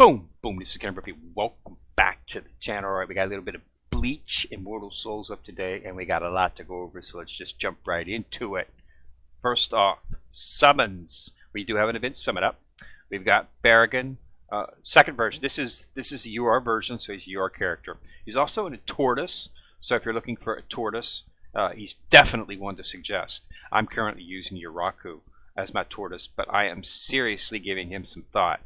Boom, boom. This is Ken Murphy. Welcome back to the channel. All right, we got a little bit of Bleach, Immortal Souls up today, and we got a lot to go over, so let's just jump right into it. First off, summons. We do have an event summon up. We've got Barragan, second version. This is the UR version, so he's a UR character. He's also in a tortoise, so if you're looking for a tortoise, he's definitely one to suggest. I'm currently using Yuraku as my tortoise, but I am seriously giving him some thought.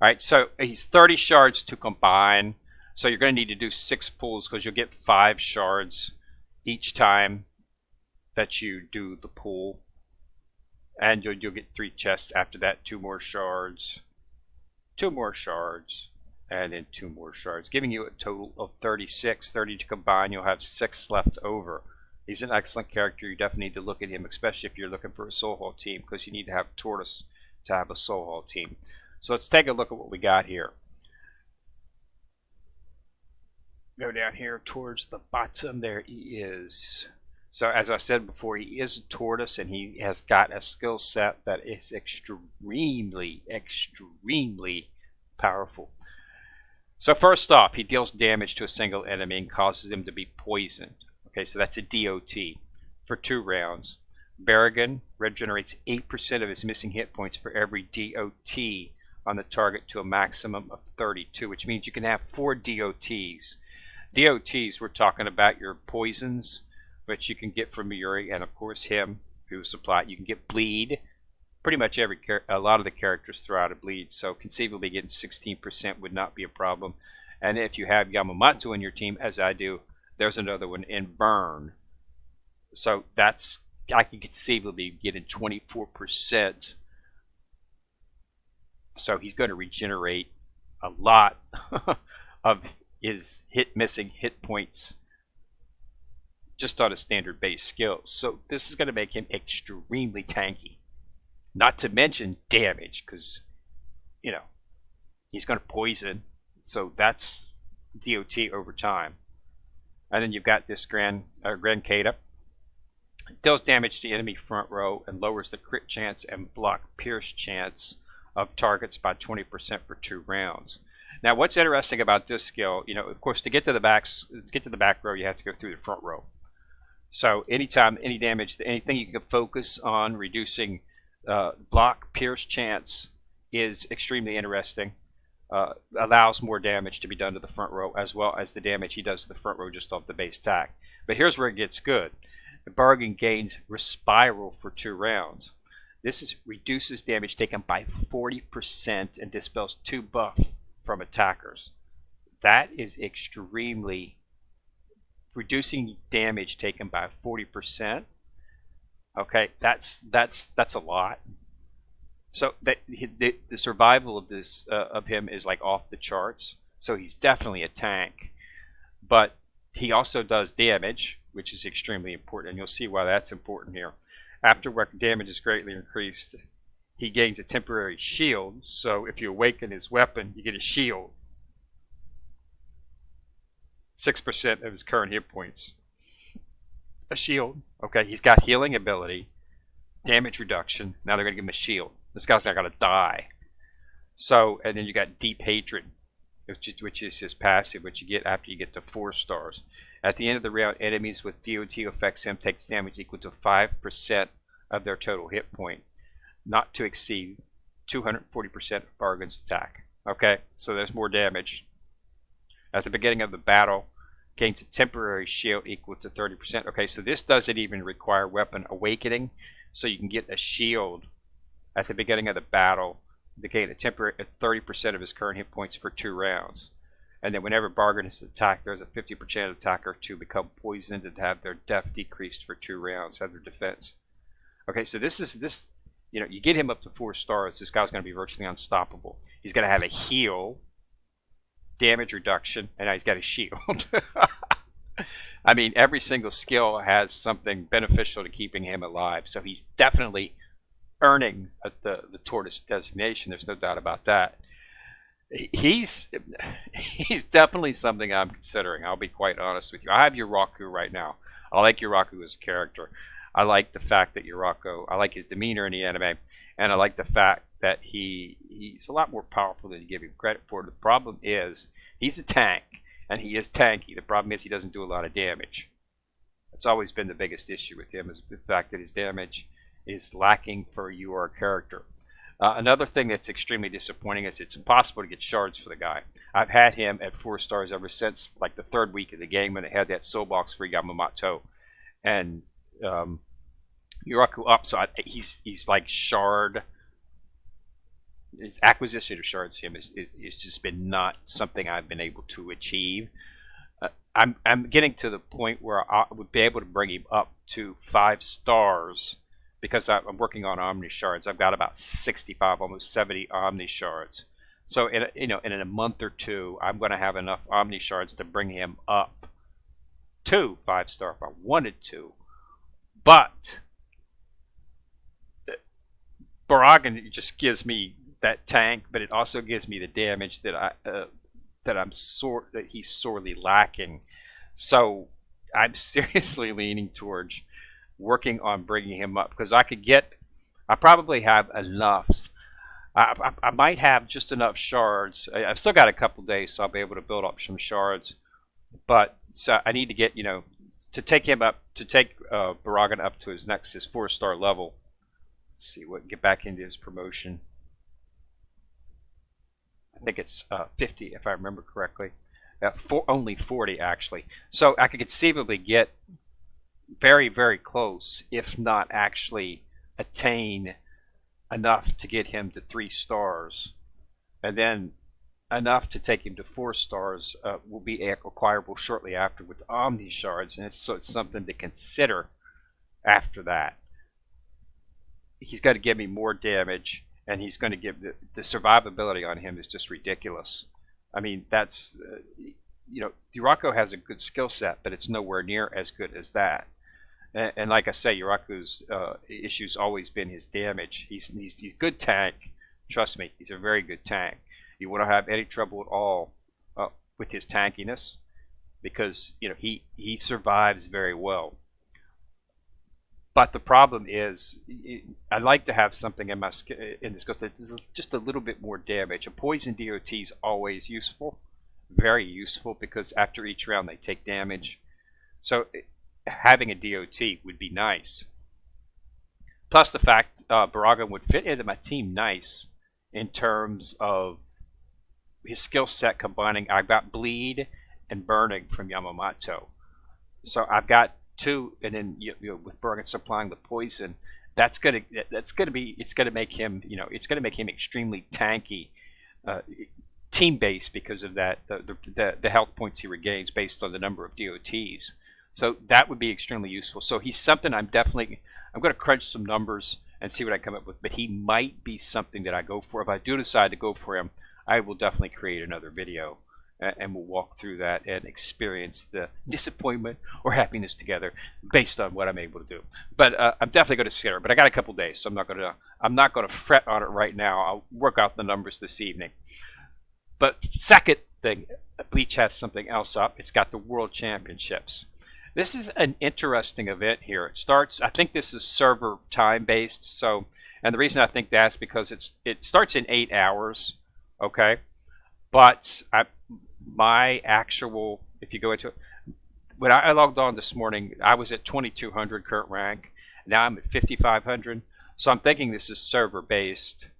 All right, so he's 30 shards to combine. So you're going to need to do 6 pulls because you'll get 5 shards each time that you do the pull. And you'll get 3 chests after that, 2 more shards, 2 more shards, and then 2 more shards, giving you a total of 36. 30 to combine, you'll have 6 left over. He's an excellent character. You definitely need to look at him, especially if you're looking for a Soul Hall team, because you need to have Tortoise to have a Soul Hall team. So let's take a look at what we got here. Go down here towards the bottom. There he is. So as I said before, he is a tortoise, and he has got a skill set that is extremely powerful. So first off, he deals damage to a single enemy and causes them to be poisoned. Okay, so that's a DOT for 2 rounds. Barragan regenerates 8% of his missing hit points for every DOT on the target to a maximum of 32, which means you can have 4 DOTs. DOTs, we're talking about your poisons, which you can get from Yuri, and of course him, who supplied. You can get bleed. Pretty much a lot of the characters throw out a bleed, so conceivably getting 16% would not be a problem. And if you have Yamamoto in your team, as I do, there's another one in burn. So that's, I can conceivably get in 24%. So he's going to regenerate a lot of his missing hit points just on a standard base skill. So this is going to make him extremely tanky. Not to mention damage, because, you know, he's going to poison. So that's DOT over time. And then you've got this Grand Kata. It deals damage to the enemy front row and lowers the crit chance and block pierce chance of targets by 20% for 2 rounds. Now, what's interesting about this skill, you know, of course, to get to the back row, you have to go through the front row. So anytime, any damage, anything you can focus on reducing block pierce chance is extremely interesting. Allows more damage to be done to the front row, as well as the damage he does to the front row just off the base attack. But here's where it gets good. The Barragan gains Respiral for 2 rounds. This reduces damage taken by 40% and dispels 2 buff from attackers. That is extremely reducing damage taken by 40%. Okay, that's a lot. So the survival of this of him is like off the charts. So he's definitely a tank, but he also does damage, which is extremely important, and you'll see why that's important here. After damage is greatly increased, he gains a temporary shield. So if you awaken his weapon, you get a shield. 6% of his current hit points. A shield. Okay, he's got healing ability, damage reduction. Now they're going to give him a shield. This guy's not going to die. So, and then you got Deep Hatred, which is his passive, which you get after you get to 4 stars. At the end of the round, enemies with DOT affects him takes damage equal to 5% of their total hit point, not to exceed 240% of Barragan's attack. Okay, so there's more damage. At the beginning of the battle, gains a temporary shield equal to 30%. Okay, so this doesn't even require weapon awakening, so you can get a shield at the beginning of the battle to gain a temporary 30% of his current hit points for 2 rounds. And then whenever Barragan is attacked, there's a 50% attacker to become poisoned and have their death decreased for 2 rounds, have their defense. Okay, so this, you know, you get him up to 4 stars, this guy's going to be virtually unstoppable. He's going to have a heal, damage reduction, and now he's got a shield. I mean, every single skill has something beneficial to keeping him alive. So he's definitely earning the tortoise designation. There's no doubt about that. He's definitely something I'm considering. I'll be quite honest with you. I have Yuraku right now. I like Yuraku as a character. I like the fact that Yuraku, I like his demeanor in the anime, and I like the fact that he's a lot more powerful than you give him credit for. The problem is he's a tank, and he is tanky. The problem is he doesn't do a lot of damage. That's always been the biggest issue with him, is the fact that his damage is lacking for your character. Another thing that's extremely disappointing is it's impossible to get shards for the guy. I've had him at 4 stars ever since like the 3rd week of the game when I had that soul box for Yamamoto, and Yuraku up. So he's like shard. His acquisition of shards to him is just been not something I've been able to achieve. I'm getting to the point where I would be able to bring him up to 5 stars because I'm working on Omni shards. I've got about 65, almost 70 Omni shards. So in a month or two, I'm going to have enough Omni shards to bring him up to 5 star if I wanted to. But Barragan just gives me that tank, but it also gives me the damage that that he's sorely lacking. So I'm seriously leaning towards working on bringing him up because I probably have enough. I might have just enough shards. I've still got a couple days, so I'll be able to build up some shards. But so I need to get to take him up, to take Barragan up to his 4-star level. Let's see what get back into his promotion. I think it's 50 if I remember correctly. Only 40 actually. So I could conceivably get very, very close, if not actually attain enough to get him to 3 stars, and then enough to take him to 4 stars will be acquirable shortly after with Omni shards, and so it's something to consider after that. He's got to give me more damage, and he's going to give the survivability on him is just ridiculous. I mean, that's Yuraku has a good skill set, but it's nowhere near as good as that. And like I say, Yuraku's issue's always been his damage. He's a good tank. Trust me, he's a very good tank. You won't have any trouble at all with his tankiness because he survives very well. But the problem is, I like to have something in this that does just a little bit more damage. A poison DOT is always useful, very useful, because after each round they take damage. So having a DOT would be nice. Plus the fact Barragan would fit into my team nice in terms of his skill set combining. I've got bleed and burning from Yamamoto, so I've got 2, and then with Barragan supplying the poison, it's gonna make him extremely tanky, team based, because of that the health points he regains based on the number of DOTs. So that would be extremely useful. So he's something I'm going to crunch some numbers and see what I come up with. But he might be something that I go for. If I do decide to go for him, I will definitely create another video and we'll walk through that and experience the disappointment or happiness together based on what I'm able to do. But I'm definitely going to consider it. But I got a couple days, so I'm not going to fret on it right now. I'll work out the numbers this evening. But second thing, Bleach has something else up. It's got the World Championships. This is an interesting event here. It starts, I think this is server time based. So, and the reason I think that's because it starts in 8 hours, okay? But my actual, if you go into it, when I logged on this morning, I was at 2200 current rank. Now I'm at 5500. So I'm thinking this is server based.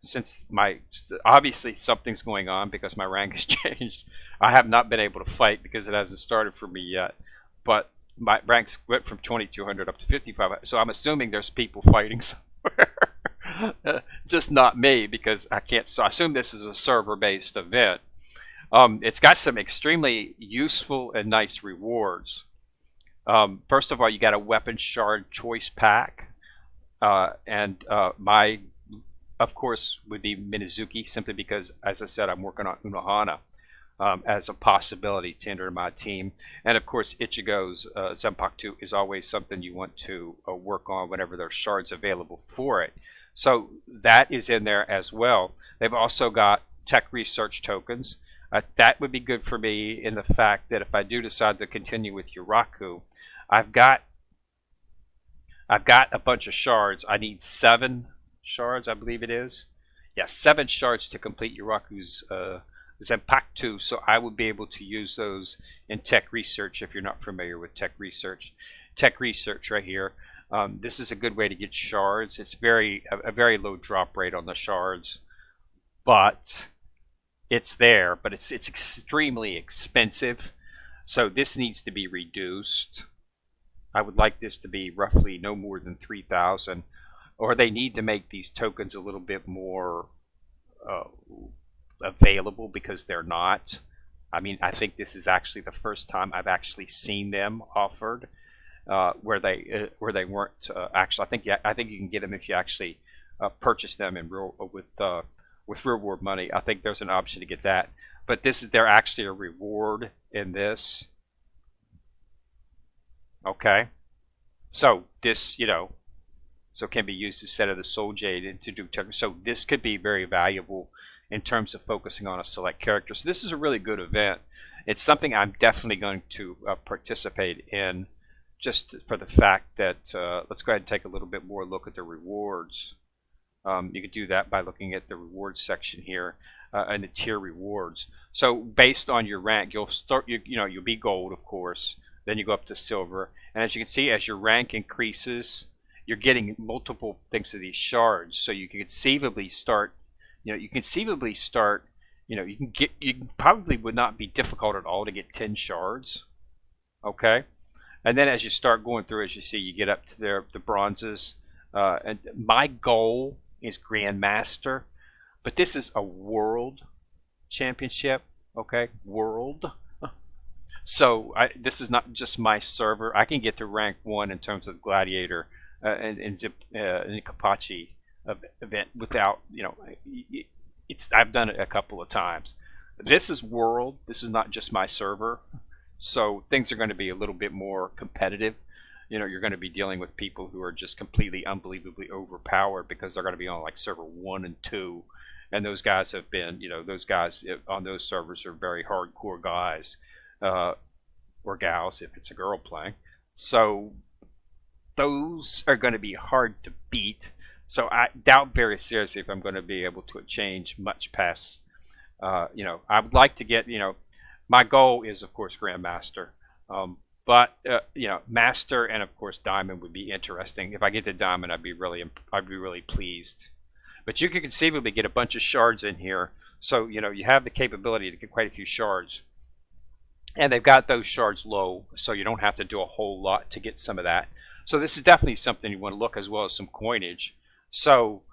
Since obviously something's going on because my rank has changed. I have not been able to fight because it hasn't started for me yet. But my ranks went from 2200 up to 5500. So I'm assuming there's people fighting somewhere. Just not me, because I can't. So I assume this is a server-based event. It's got some extremely useful and nice rewards. First of all, you got a weapon shard choice pack. And my, of course, would be Minazuki, simply because, as I said, I'm working on Unohana. As a possibility to enter my team. And of course, Ichigo's Zanpakuto is always something you want to work on whenever there's shards available for it. So that is in there as well. They've also got tech research tokens. That would be good for me in the fact that if I do decide to continue with Yuraku, I've got a bunch of shards. I need 7 shards, I believe it is. Yeah, 7 shards to complete Yuraku's Zenpaku, so I would be able to use those in tech research if you're not familiar with tech research. Tech research right here. This is a good way to get shards. It's a very low drop rate on the shards, but it's there, but it's extremely expensive. So this needs to be reduced. I would like this to be roughly no more than 3,000, or they need to make these tokens a little bit more uh, available because they're not. I mean, I think this is actually the first time I've actually seen them offered where they weren't actually. I think you can get them if you actually purchase them in real with real world money. I think there's an option to get that, but they're actually a reward in this. Okay, so this so can be used instead of the soul jade to do tokens. So this could be very valuable in terms of focusing on a select character. So this is a really good event. It's something I'm definitely going to participate in, just for the fact that let's go ahead and take a little bit more look at the rewards. You could do that by looking at the rewards section here and the tier rewards. So based on your rank, you'll start. You'll be gold, of course. Then you go up to silver, and as you can see, as your rank increases, you're getting multiple things of these shards. So you can conceivably start. You probably would not be difficult at all to get 10 shards. Okay. And then as you start going through, as you see, you get up to the bronzes. And my goal is Grandmaster, but this is a world championship. Okay, world. So this is not just my server. I can get to rank 1 in terms of Gladiator and Kapachi event without, I've done it a couple of times. This is world. This is not just my server. So things are going to be a little bit more competitive. You're going to be dealing with people who are just completely unbelievably overpowered because they're going to be on like server 1 and 2. And those guys have been, those guys on those servers are very hardcore guys or gals if it's a girl playing. So those are going to be hard to beat. So I doubt very seriously if I'm going to be able to change much past, I would like to get, my goal is, of course, Grandmaster. But Master and of course Diamond would be interesting. If I get to Diamond, I'd be really pleased. But you can conceivably get a bunch of shards in here, so you have the capability to get quite a few shards. And they've got those shards low, so you don't have to do a whole lot to get some of that. So this is definitely something you want to look, as well as some coinage. So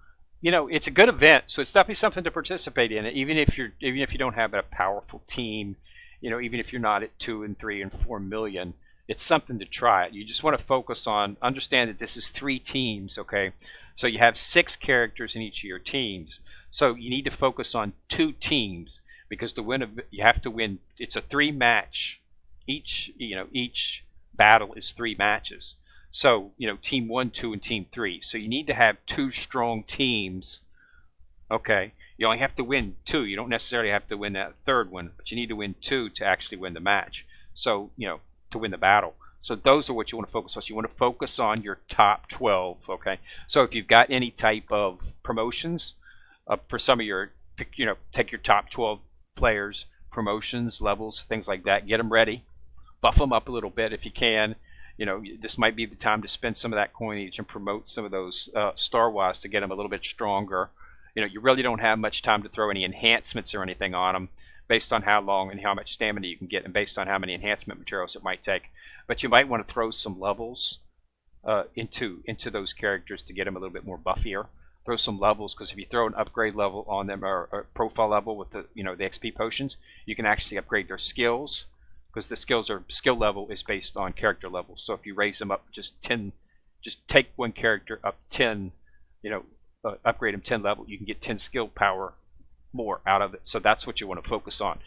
it's a good event, so it's definitely something to participate in. Even if you don't have a powerful team. Even if you're not at 2 and 3 and 4 million, it's something to try. You just want to focus on, understand that this is 3 teams, okay? So you have 6 characters in each of your teams. So you need to focus on 2 teams because you have to win. It's a 3 match. Each battle is 3 matches. So, team 1, 2, and team 3. So you need to have 2 strong teams, okay? You only have to win 2. You don't necessarily have to win that 3rd one, but you need to win 2 to actually win the match. So, to win the battle. So those are what you want to focus on. So you want to focus on your top 12, okay? So if you've got any type of promotions for some of your, take your top 12 players, promotions, levels, things like that. Get them ready. Buff them up a little bit if you can. This might be the time to spend some of that coinage and promote some of those star-wise to get them a little bit stronger. You really don't have much time to throw any enhancements or anything on them based on how long and how much stamina you can get and based on how many enhancement materials it might take. But you might want to throw some levels into those characters to get them a little bit more buffier. Throw some levels, because if you throw an upgrade level on them or profile level with the the XP potions, you can actually upgrade their skills, because the skill level is based on character level. So if you raise them up just 10, just take one character up 10, upgrade them 10 level, you can get 10 skill power more out of it. So that's what you want to focus on.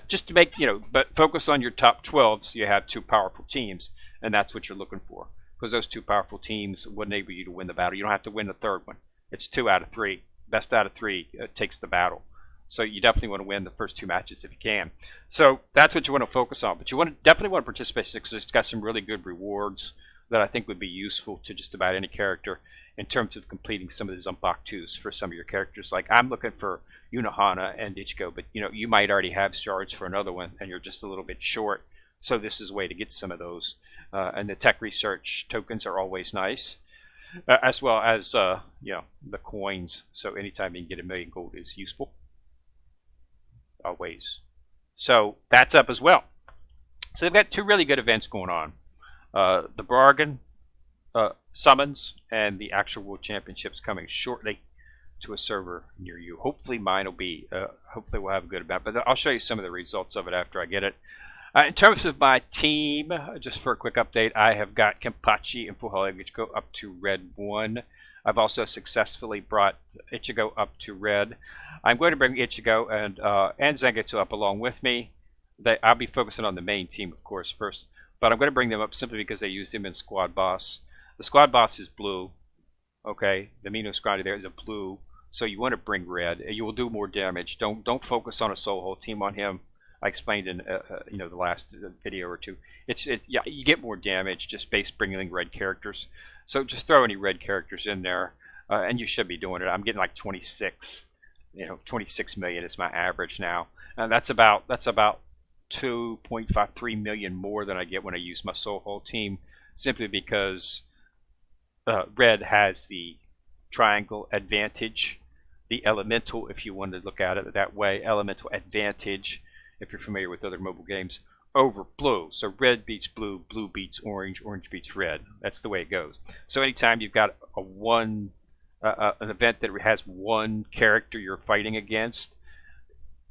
Just to make, but focus on your top 12 so you have 2 powerful teams, and that's what you're looking for. Because those 2 powerful teams would enable you to win the battle. You don't have to win the 3rd one. It's 2 out of 3. Best out of 3 takes the battle. So you definitely want to win the first 2 matches if you can. So that's what you want to focus on. But you definitely want to participate because it's got some really good rewards that I think would be useful to just about any character. in terms of completing some of the Zanpakutos for some of your characters. Like I'm looking for Unohana and Ichigo, but you might already have shards for another one and you're just a little bit short. So this is a way to get some of those. And the tech research tokens are always nice, as well as the coins. So anytime you can get 1,000,000 gold is useful. Always. So that's up as well. So they've got 2 really good events going on. The Barragan summons and the actual World Championships coming shortly to a server near you. Hopefully mine will be, hopefully we'll have a good event, but I'll show you some of the results of it after I get it. In terms of my team, just for a quick update, I have got Kenpachi and Fuhara Ichigo up to Red 1. I've also successfully brought Ichigo up to Red. I'm going to bring Ichigo and Zangetsu up along with me. I'll be focusing on the main team, of course, first. But I'm going to bring them up simply because they used him in Squad Boss. The Squad Boss is blue. Okay, the Mino Scrawny there is a blue. So you want to bring red. You will do more damage. Don't focus on a soul hole team on him. I explained in the last video or two. Yeah, you get more damage just based bringing red characters. So just throw any red characters in there, and you should be doing it. I'm getting like 26. 26 million is my average now, and that's about 2.53 million more than I get when I use my soul hole team, simply because red has the triangle advantage, the elemental, if you want to look at it that way, elemental advantage, if you're familiar with other mobile games, over blue. So red beats blue, blue beats orange, orange beats red. That's the way it goes. So anytime you've got an event that has one character you're fighting against,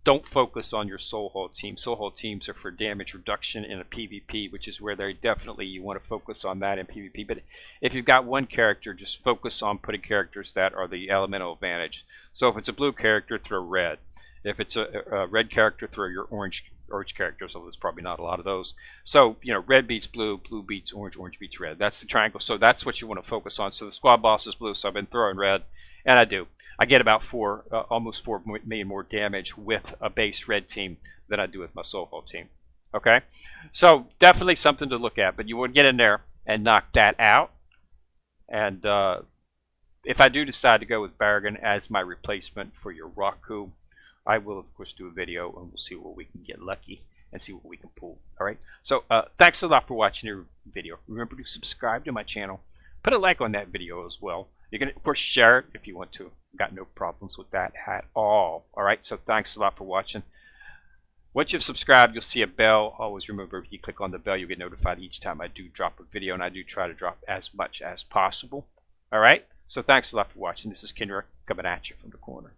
don't focus on your soul hole team. Soul hole teams are for damage reduction in a PvP, which is where you want to focus on that in PvP. But if you've got one character, just focus on putting characters that are the elemental advantage. So if it's a blue character, throw red. If it's a red character, throw your orange characters, although there's probably not a lot of those. So, red beats blue, blue beats orange, orange beats red. That's the triangle. So that's what you want to focus on. So the Squad Boss is blue, so I've been throwing red, and I do. I get about almost 4 million more damage with a base red team than I do with my soul hole team. Okay? So definitely something to look at, but you want to get in there and knock that out. And if I do decide to go with Barragan as my replacement for Yuraku, I will, of course, do a video, and we'll see what we can get lucky and see what we can pull. All right? So thanks a lot for watching your video. Remember to subscribe to my channel. Put a like on that video as well. You can, of course, share it if you want to. Got no problems with that at all. All right? So thanks a lot for watching. Once you've subscribed, you'll see a bell. Always remember, if you click on the bell, you'll get notified each time I do drop a video, and I do try to drop as much as possible. All right? So thanks a lot for watching. This is Kendra coming at you from the corner.